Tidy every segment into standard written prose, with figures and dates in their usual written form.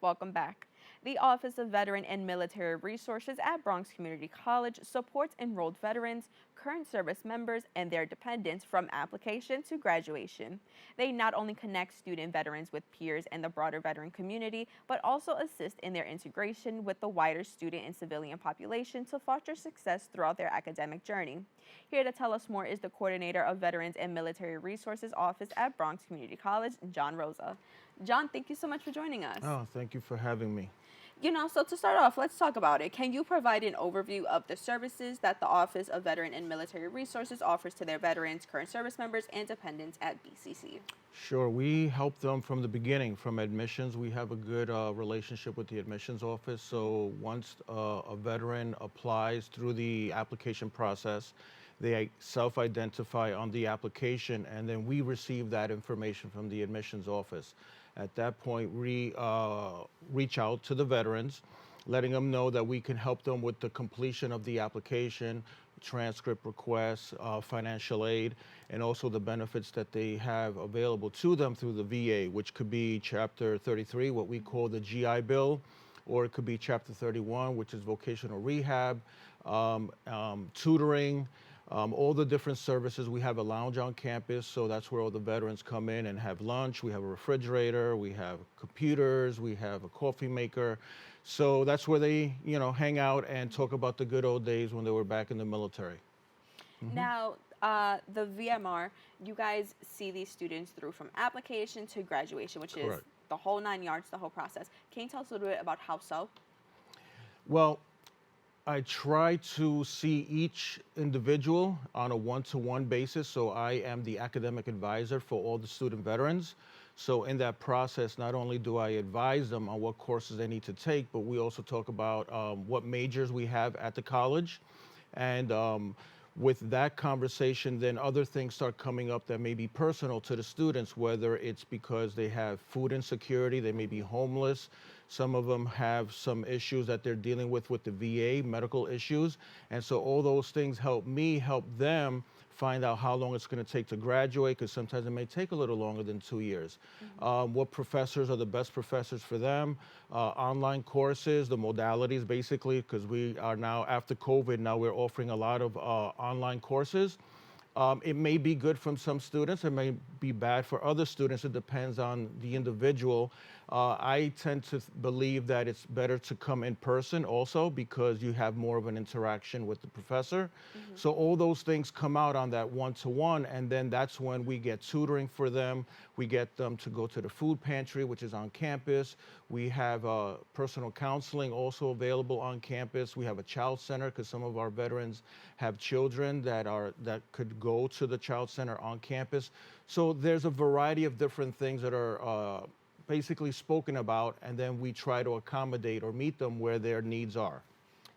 Welcome back. The Office of Veteran and Military Resources at Bronx Community College supports enrolled veterans, current service members, and their dependents from application to graduation. They not only connect student veterans with peers and the broader veteran community, but also assist in their integration with the wider student and civilian population to foster success throughout their academic journey. Here to tell us more is the coordinator of Veterans and Military Resources Office at Bronx Community College, John Rosa. John, thank you so much for joining us. Oh, thank you for having me. So to start off, let's talk about it. Can you provide an overview of the services that the Office of Veteran and Military Resources offers to their veterans, current service members, and dependents at BCC? Sure, we help them from the beginning, from admissions. We have a good relationship with the admissions office. So once a veteran applies through the application process, they self-identify on the application, and then we receive that information from the admissions office. At that point, we reach out to the veterans, letting them know that we can help them with the completion of the application, transcript requests, financial aid, and also the benefits that they have available to them through the VA, which could be Chapter 33, what we call the GI Bill, or it could be Chapter 31, which is vocational rehab, tutoring, all the different services. We have a lounge on campus, so that's where all the veterans come in and have lunch. We have a refrigerator, we have computers, we have a coffee maker. So that's where they, hang out and talk about the good old days when they were back in the military. Now, the VMR, you guys see these students through from application to graduation, which is Correct. the whole 9 yards, the whole process. Can you tell us a little bit about how so? Well, I try to see each individual on a one-to-one basis, so I am the academic advisor for all the student veterans. So in that process, not only do I advise them on what courses they need to take, but we also talk about what majors we have at the college. And with that conversation, then other things start coming up that may be personal to the students, whether it's because they have food insecurity, they may be homeless. Some of them have some issues that they're dealing with the VA, medical issues. And so all those things help me help them find out how long it's going to take to graduate, because sometimes it may take a little longer than 2 years. What professors are the best professors for them, online courses, the modalities basically, because we are now, after COVID, now we're offering a lot of online courses. It may be good from some students, it may be bad for other students. It depends on the individual. I tend to believe that it's better to come in person also, because you have more of an interaction with the professor. So all those things come out on that one-to-one, and then that's when we get tutoring for them. We get them to go to the food pantry, which is on campus. We have personal counseling also available on campus. We have a child center, because some of our veterans have children that could go to the child center on campus. So there's a variety of different things that are basically spoken about, and then we try to accommodate or meet them where their needs are.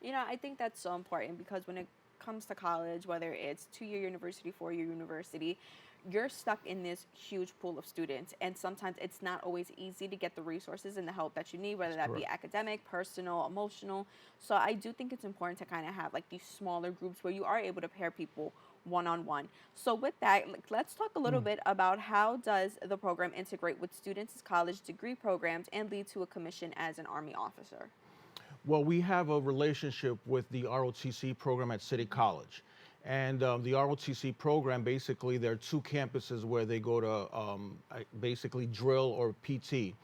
I think that's so important because when it comes to college, whether it's 2-year university, 4-year university, you're stuck in this huge pool of students. And sometimes it's not always easy to get the resources and the help that you need, whether that be Correct. academic, personal, emotional. So I do think it's important to kind of have like these smaller groups where you are able to pair people one-on-one. So with that, let's talk a little bit about how does the program integrate with students' college degree programs and lead to a commission as an Army officer? Well, we have a relationship with the ROTC program at City College. And the ROTC program, basically, there are two campuses where they go to basically drill or PT.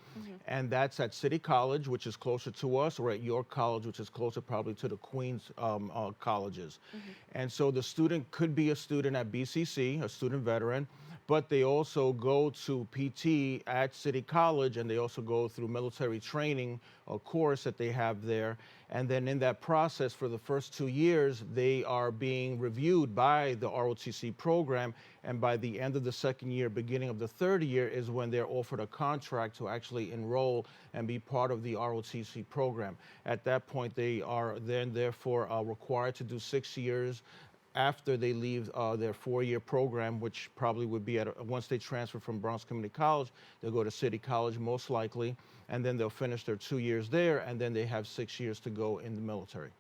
And that's at City College, which is closer to us, or at York College, which is closer probably to the Queens colleges. And so the student could be a student at BCC, a student veteran, but they also go to PT at City College, and they also go through military training, a course that they have there. And then in that process, for the first 2 years, they are being reviewed by the ROTC program. And by the end of the second year, beginning of the third year, is when they're offered a contract to actually enroll and be part of the ROTC program. At that point, they are then therefore required to do 6 years after they leave their 4-year program, which probably would be once they transfer from Bronx Community College, they'll go to City College most likely, and then they'll finish their 2 years there, and then they have 6 years to go in the military.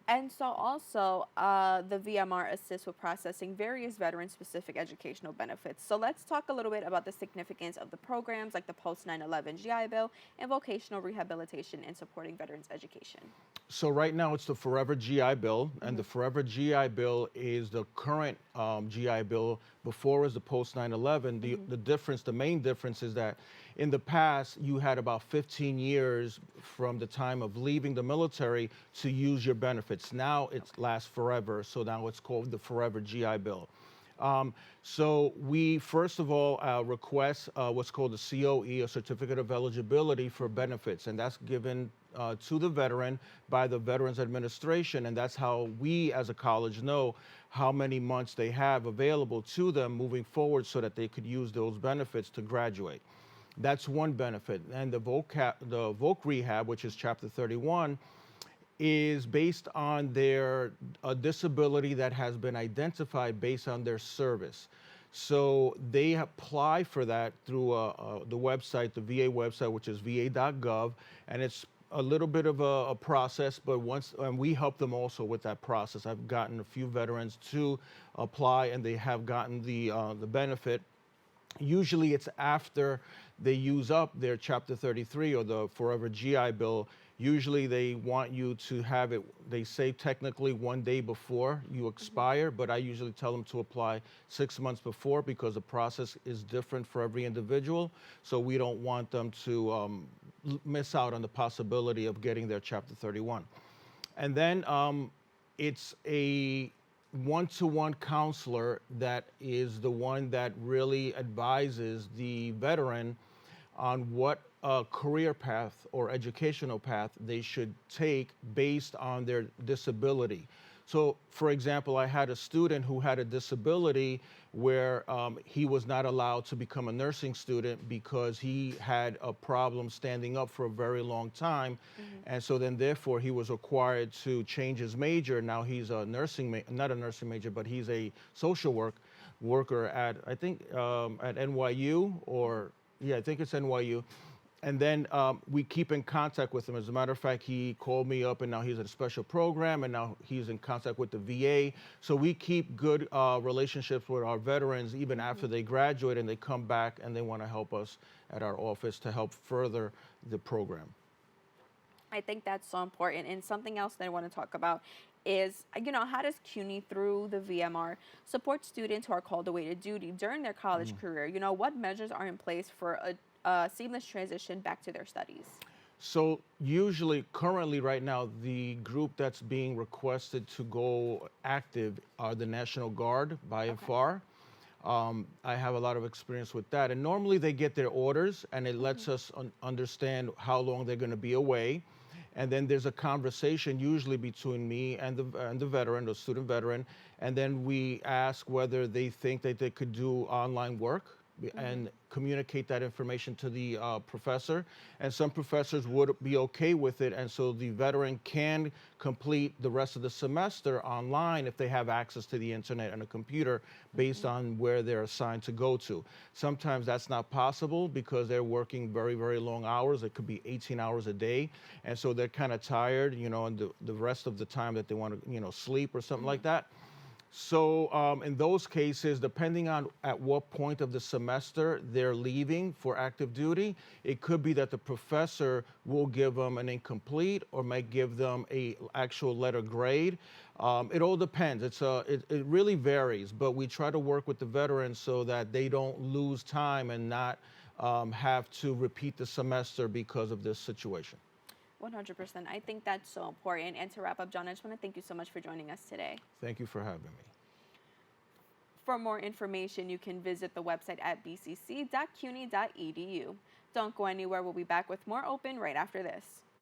And so also, the VMR assists with processing various veteran-specific educational benefits. So let's talk a little bit about the significance of the programs like the post 9/11 GI Bill and vocational rehabilitation in supporting veterans' education. So right now it's the Forever GI Bill, and Hmm. the Forever GI Bill is the current GI Bill. Before is the post 9/11. Hmm. The difference, the main difference is that in the past you had about 15 years from the time of leaving the military to use your benefits. Now it Okay. lasts forever, so now it's called the Forever GI Bill. So we first of all request what's called a COE, a Certificate of Eligibility for Hmm. benefits, and that's given to the veteran by the Veterans Administration, and that's how we as a college know how many months they have available to them moving forward so that they could use those benefits to graduate. That's one benefit. And the voc rehab, which is Chapter 31, is based on their disability that has been identified based on their service. So they apply for that through the website, the VA website, which is va.gov, and it's a little bit of a process, but once and we help them also with that process. I've gotten a few veterans to apply, and they have gotten the benefit. Usually it's after they use up their Chapter 33 or the Forever GI Bill. Usually they want you to have it, they say technically one day before you Hmm. expire, but I usually tell them to apply 6 months before because the process is different for every individual. So we don't want them to miss out on the possibility of getting their Chapter 31. And then it's a one-to-one counselor that is the one that really advises the veteran on what career path or educational path they should take based on their disability. So, for example, I had a student who had a disability where he was not allowed to become a nursing student because he had a problem standing up for a very long time. Hmm. And so then, therefore, he was required to change his major. Now he's a not a nursing major, but he's a social worker at, I think, at NYU or, yeah, I think it's NYU. And then we keep in contact with him. As a matter of fact, he called me up, and now he's at a special program, and now he's in contact with the VA. So we keep good relationships with our veterans even after Hmm. they graduate and they come back and they want to help us at our office to help further the program. I think that's so important. And something else that I want to talk about is, how does CUNY through the VMR support students who are called away to duty during their college career? What measures are in place for a seamless transition back to their studies? So usually, currently, right now, the group that's being requested to go active are the National Guard by and Okay. far. I have a lot of experience with that. And normally they get their orders and it Hmm. lets us understand how long they're going to be away. And then there's a conversation usually between me and the veteran, the student veteran. And then we ask whether they think that they could do online work Hmm. and communicate that information to the professor. And some professors would be okay with it. And so the veteran can complete the rest of the semester online if they have access to the internet and a computer based Hmm. on where they're assigned to go to. Sometimes that's not possible because they're working very, very long hours. It could be 18 hours a day. And so they're kind of tired, and the rest of the time that they want to, sleep or something like Hmm. that. So in those cases, depending on at what point of the semester they're leaving for active duty, it could be that the professor will give them an incomplete or might give them a actual letter grade. It all depends. It really varies, but we try to work with the veterans so that they don't lose time and not have to repeat the semester because of this situation. 100%. I think that's so important. And to wrap up, John, I just want to thank you so much for joining us today. Thank you for having me. For more information, you can visit the website at bcc.cuny.edu. Don't go anywhere. We'll be back with more Open right after this.